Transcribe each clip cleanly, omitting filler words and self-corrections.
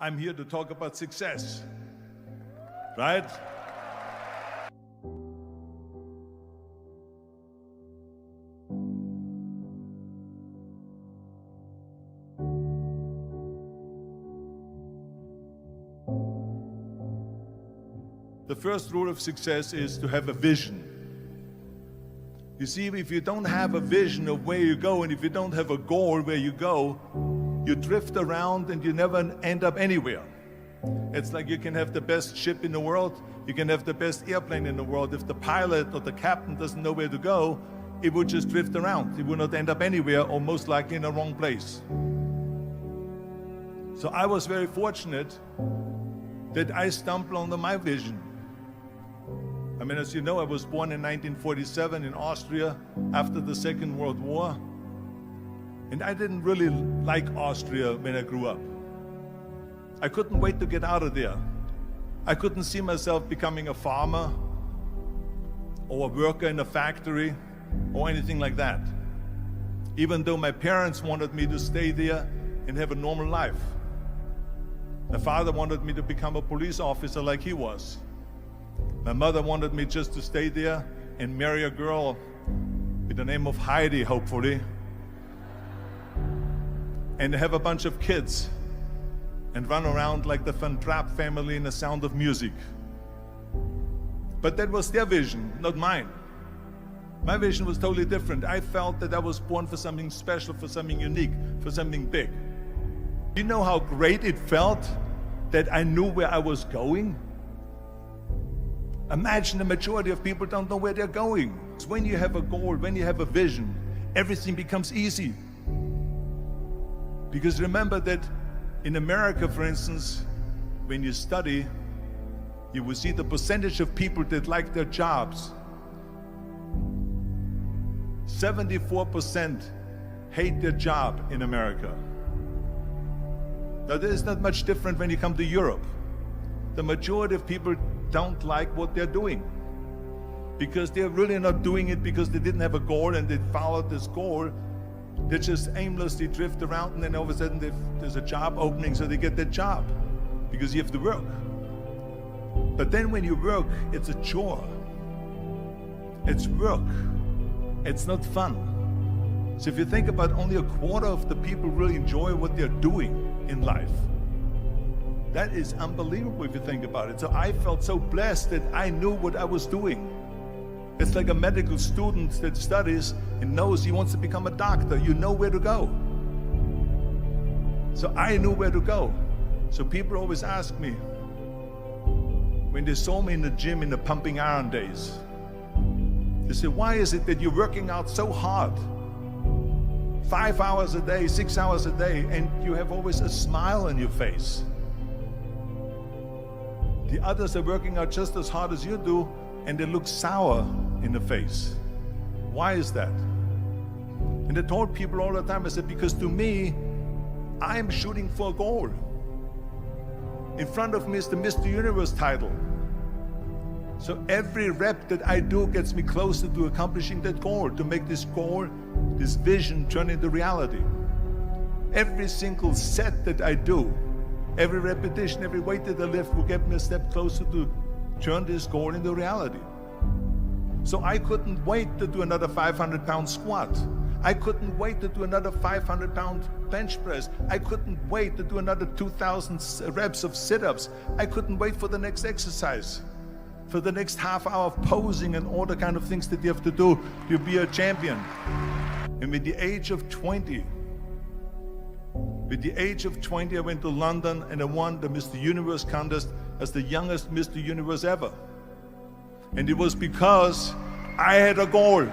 I'm here to talk about success, right? The first rule of success is to have a vision. You see, if you don't have a vision of where you go, and if you don't have a goal where you go, you drift around and you never end up anywhere. It's like you can have the best ship in the world, you can have the best airplane in the world. If the pilot or the captain doesn't know where to go, it would just drift around. It would not end up anywhere, or most likely in the wrong place. So I was very fortunate that I stumbled onto my vision. I mean, as you know, I was born in 1947 in Austria after the Second World War. And I didn't really like Austria when I grew up. I couldn't wait to get out of there. I couldn't see myself becoming a farmer or a worker in a factory or anything like that. Even though my parents wanted me to stay there and have a normal life. My father wanted me to become a police officer like he was. My mother wanted me just to stay there and marry a girl with the name of Heidi, hopefully, and have a bunch of kids and run around like the Van Trapp family in The Sound of Music. But that was their vision, not mine. My vision was totally different. I felt that I was born for something special, for something unique, for something big. You know how great it felt that I knew where I was going? Imagine the majority of people don't know where they're going. It's when you have a goal, when you have a vision, everything becomes easy. Because remember that in America, for instance, when you study, you will see the percentage of people that like their jobs. 74% hate their job in America. Now, there is not much different when you come to Europe. The majority of people don't like what they're doing because they're really not doing it because they didn't have a goal and they followed this goal. They just aimlessly drift around, and then all of a sudden there's a job opening, so they get that job because you have to work. But then when you work, it's a chore. It's work. It's not fun. So if you think about, only a quarter of the people really enjoy what they're doing in life. That is unbelievable if you think about it. So I felt so blessed that I knew what I was doing. It's like a medical student that studies and knows he wants to become a doctor. You know where to go. So I knew where to go. So people always ask me, when they saw me in the gym in the pumping iron days, they say, why is it that you're working out so hard? 5 hours a day, 6 hours a day, and you have always a smile on your face. The others are working out just as hard as you do, and they look sour in the face. Why is that? And I told people all the time, I said, because to me, I'm shooting for a goal. In front of me is the Mr. Universe title. So every rep that I do gets me closer to accomplishing that goal, to make this goal, this vision turn into reality. Every single set that I do, every repetition, every weight that I lift will get me a step closer to turn this goal into reality. So I couldn't wait to do another 500-pound squat. I couldn't wait to do another 500-pound bench press. I couldn't wait to do another 2,000 reps of sit-ups. I couldn't wait for the next exercise, for the next half hour of posing and all the kind of things that you have to do to be a champion. And with the age of 20, I went to London and I won the Mr. Universe contest as the youngest Mr. Universe ever. And it was because I had a goal.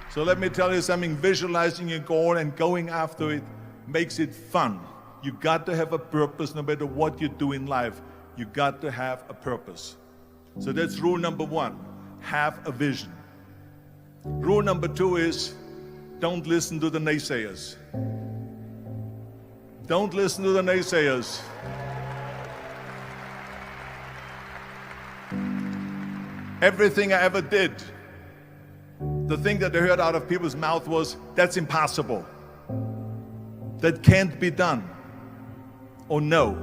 So let me tell you something, visualizing a goal and going after it makes it fun. You got to have a purpose no matter what you do in life. You got to have a purpose. So that's rule number one, have a vision. Rule number two is, don't listen to the naysayers. Don't listen to the naysayers. Everything I ever did, the thing that I heard out of people's mouth was, that's impossible. that can't be done or no.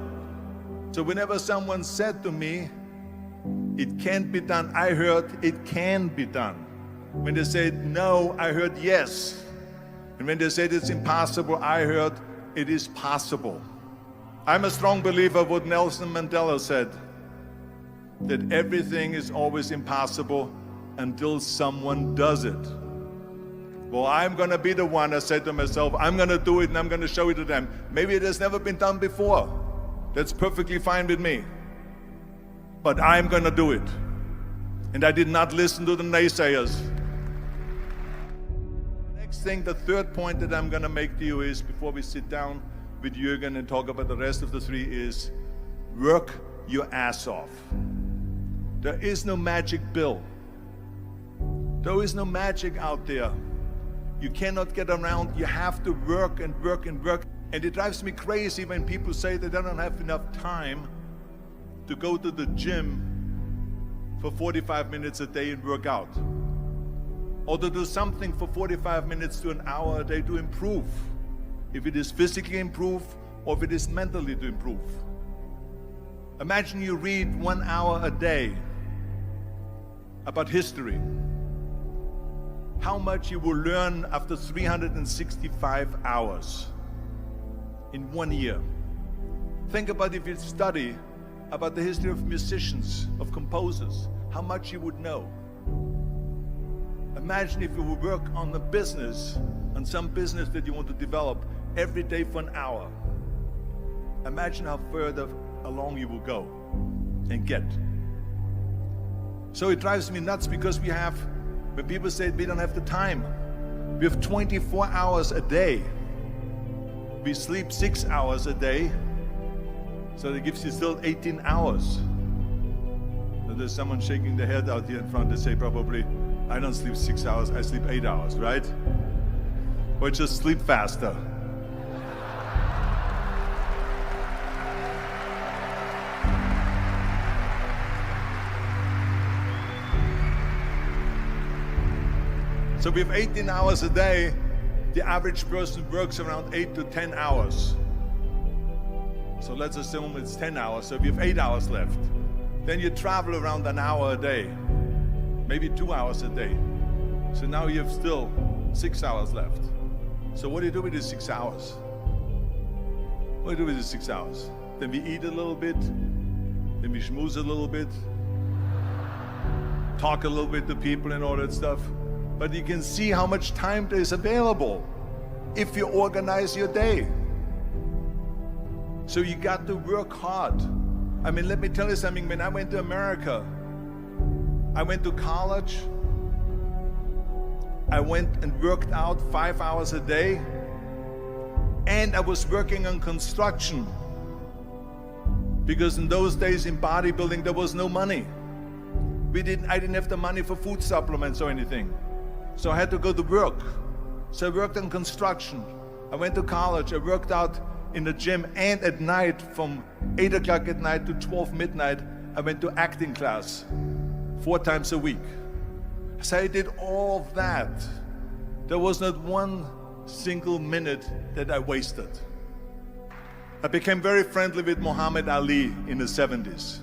So whenever someone said to me, it can't be done, I heard it can be done. When they said no, I heard yes. And when they said it's impossible, I heard it is possible. I'm a strong believer of what Nelson Mandela said, that everything is always impossible until someone does it. Well, I'm going to be the one, I said to myself, I'm going to do it and I'm going to show it to them. Maybe it has never been done before. That's perfectly fine with me. But I'm going to do it. And I did not listen to the naysayers. The next thing, the third point that I'm going to make to you is, before we sit down with Jürgen and talk about the rest of the three, is work your ass off. There is no magic pill. There is no magic out there. You cannot get around. You have to work and work and work. And it drives me crazy when people say they don't have enough time to go to the gym for 45 minutes a day and work out, or to do something for 45 minutes to an hour a day to improve, if it is physically improve or if it is mentally to improve. Imagine you read 1 hour a day about history. How much you will learn after 365 hours in 1 year. Think about if you study about the history of musicians, of composers, how much you would know. Imagine if you would work on a business, on some business that you want to develop every day for an hour. Imagine how further along you will go and get. So it drives me nuts because we have, when people say we don't have the time, we have 24 hours a day. We sleep 6 hours a day, so that gives you still 18 hours. Now there's someone shaking their head out here in front. They say probably, I don't sleep 6 hours, I sleep 8 hours, right? Or just sleep faster. So we have 18 hours a day. The average person works around 8 to 10 hours. So let's assume it's 10 hours, so we have 8 hours left. Then you travel around an hour a day, maybe 2 hours a day. So now you have still 6 hours left. So what do you do with these 6 hours? What do you do with these 6 hours? Then we eat a little bit, then we schmooze a little bit, talk a little bit to people and all that stuff. But you can see how much time there is available if you organize your day. So you got to work hard. I mean, let me tell you something. When I went to America, I went to college. I went and worked out 5 hours a day. And I was working on construction. Because in those days in bodybuilding, there was no money. I didn't have the money for food supplements or anything. So I had to go to work. So I worked on construction. I went to college. I worked out in the gym, and at night from 8 o'clock at night to 12 midnight, I went to acting class 4 times a week. So I did all of that. There was not one single minute that I wasted. I became very friendly with Muhammad Ali in the 70s.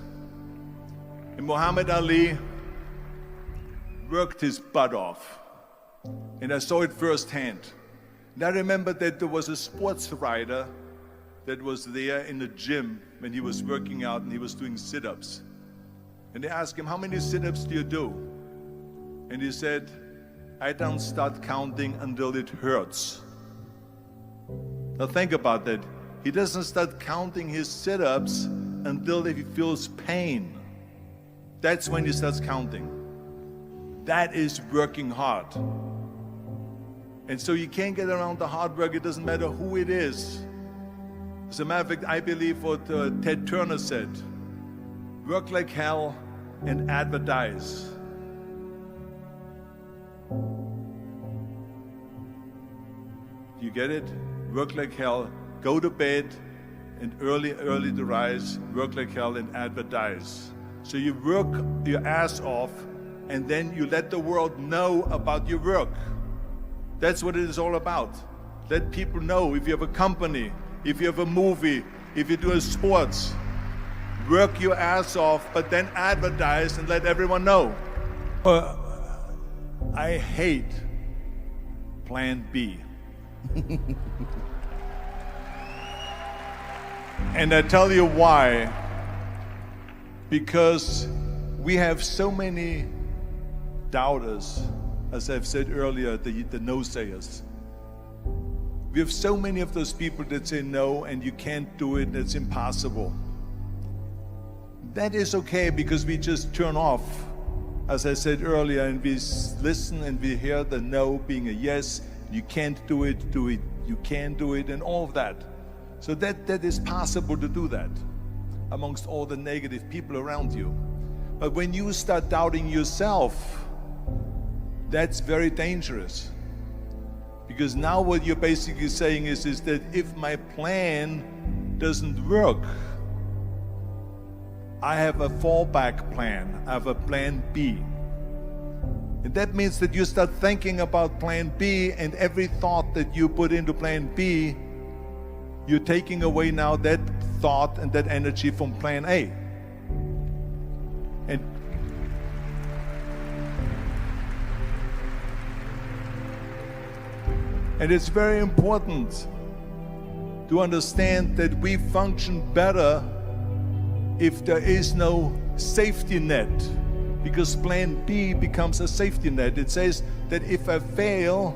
And Muhammad Ali worked his butt off. And I saw it firsthand. And I remember that there was a sports writer that was there in the gym when he was working out and he was doing sit-ups. And they asked him, how many sit-ups do you do? And he said, I don't start counting until it hurts. Now think about that. He doesn't start counting his sit-ups until he feels pain. That's when he starts counting. That is working hard. And so you can't get around the hard work. It doesn't matter who it is. As a matter of fact, I believe what Ted Turner said, work like hell and advertise. You get it? Work like hell, go to bed, and early to rise, work like hell and advertise. So you work your ass off, and then you let the world know about your work. That's what it is all about. Let people know if you have a company, if you have a movie, if you do a sports. Work your ass off, but then advertise and let everyone know. I hate Plan B. And I tell you why. Because we have so many doubters, as I've said earlier, the no-sayers. We have so many of those people that say no, and you can't do it, and it's impossible. That is okay, because we just turn off, as I said earlier, and we listen and we hear the no being a yes. You can't do it, you can do it, and all of that. So that is possible to do that amongst all the negative people around you. But when you start doubting yourself, that's very dangerous. Because now what you're basically saying is that if my plan doesn't work, I have a fallback plan, I have a plan B. And that means that you start thinking about plan B, and every thought that you put into plan B, you're taking away now that thought and that energy from plan A. And it's very important to understand that we function better if there is no safety net, because plan B becomes a safety net. It says that if I fail,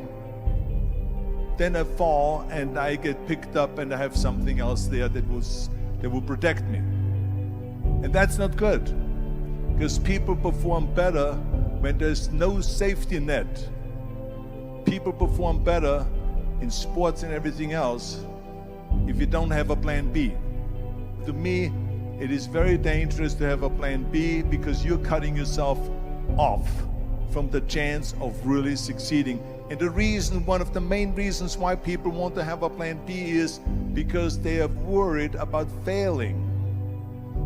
then I fall and I get picked up and I have something else there that will protect me. And that's not good, because people perform better when there's no safety net. People perform better in sports and everything else if you don't have a plan B. To me, it is very dangerous to have a plan B, because you're cutting yourself off from the chance of really succeeding. And the reason, one of the main reasons why people want to have a plan B is because they are worried about failing.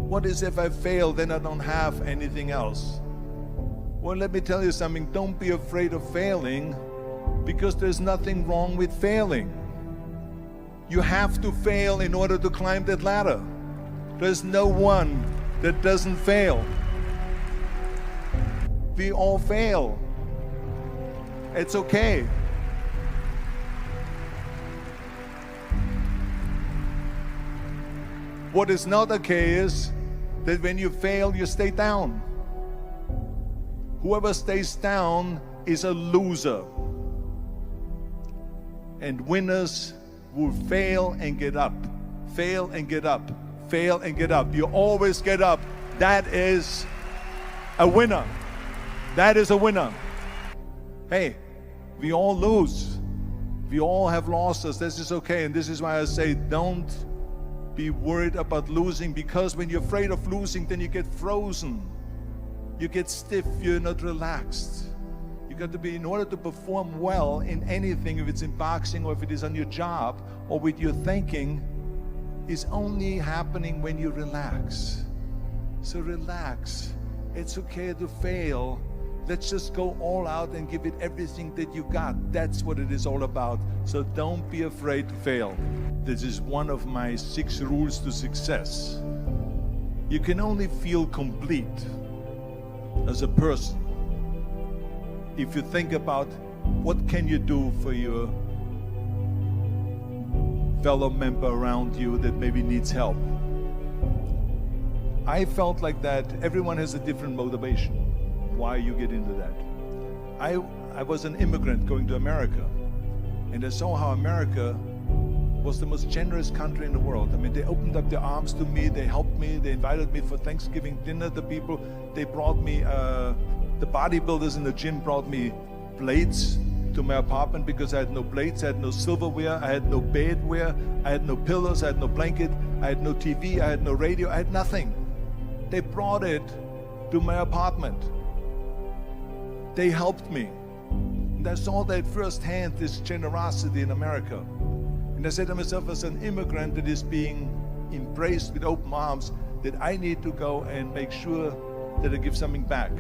What is if I fail, then I don't have anything else? Well, let me tell you something. Don't be afraid of failing, because there's nothing wrong with failing. You have to fail in order to climb that ladder. There's no one that doesn't fail. We all fail. It's okay. What is not okay is that when you fail, you stay down. Whoever stays down is a loser. And winners will fail and get up, fail and get up, fail and get up. You always get up. That is a winner. That is a winner. Hey, we all lose. We all have losses. This is okay. And this is why I say don't be worried about losing, because when you're afraid of losing, then you get frozen. You get stiff. You're not relaxed. You got to be, in order to perform well in anything, if it's in boxing or if it is on your job or with your thinking, is only happening when you relax. So relax. It's okay to fail. Let's just go all out and give it everything that you got. That's what it is all about. So don't be afraid to fail. This is one of my 6 rules to success. You can only feel complete as a person if you think about what can you do for your fellow member around you that maybe needs help. I felt like that. Everyone has a different motivation why you get into that. I was an immigrant going to America, and I saw how America was the most generous country in the world. I mean, they opened up their arms to me, they helped me, they invited me for Thanksgiving dinner. The people, they brought me, the bodybuilders in the gym brought me plates to my apartment because I had no plates, I had no silverware, I had no bedware, I had no pillows, I had no blanket, I had no TV, I had no radio, I had nothing. They brought it to my apartment. They helped me. And I saw that firsthand, this generosity in America. And I said to myself, as an immigrant that is being embraced with open arms, that I need to go and make sure that I give something back.